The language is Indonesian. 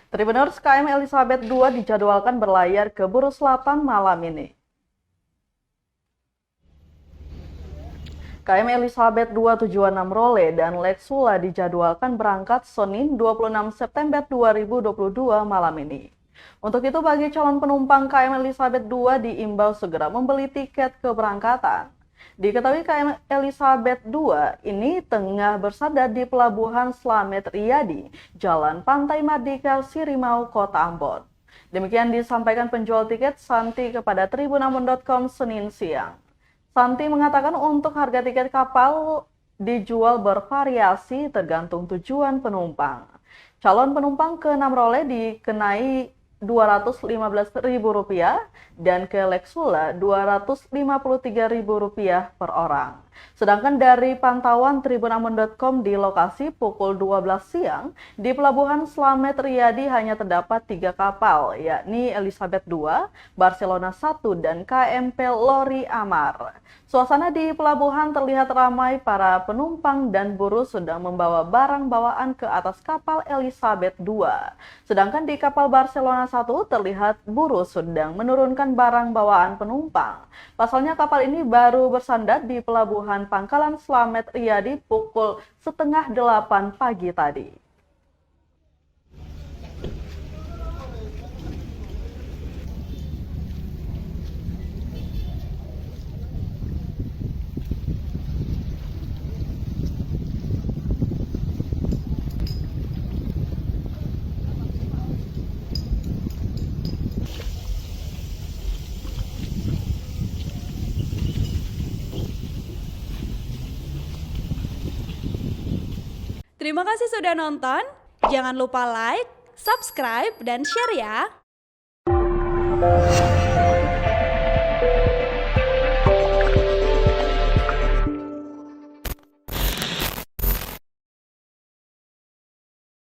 Tribuners KM Elizabeth II dijadwalkan berlayar ke Buru Selatan malam ini. KM Elizabeth II tujuan Namrole dan Lexula dijadwalkan berangkat Senin 26 September 2022 malam ini. Untuk itu bagi calon penumpang KM Elizabeth II diimbau segera membeli tiket keberangkatan. Diketahui KM Elizabeth II ini tengah bersandar di Pelabuhan Slamet Riyadi, Jalan Pantai Mardika, Sirimau, Kota Ambon. Demikian disampaikan penjual tiket Santi kepada tribunambon.com Senin siang. Santi mengatakan untuk harga tiket kapal dijual bervariasi tergantung tujuan penumpang. Calon penumpang ke Namrole dikenai Rp215.000 dan ke Lexula Rp253.000 per orang. Sedangkan dari pantauan tribunambon.com di lokasi pukul 12 siang, di Pelabuhan Slamet Riyadi hanya terdapat 3 kapal, yakni Elizabeth II, Barcelona 1, dan KMP Lori Amar. Suasana di pelabuhan terlihat ramai para penumpang dan buruh sedang membawa barang bawaan ke atas kapal Elizabeth II. Sedangkan di kapal Barcelona 1 terlihat buruh sedang menurunkan barang bawaan penumpang. Pasalnya kapal ini baru bersandar di Pelabuhan Pangkalan Slamet Riyadi pukul 7:30 pagi tadi. Terima kasih sudah nonton. Jangan lupa like, subscribe, dan share ya.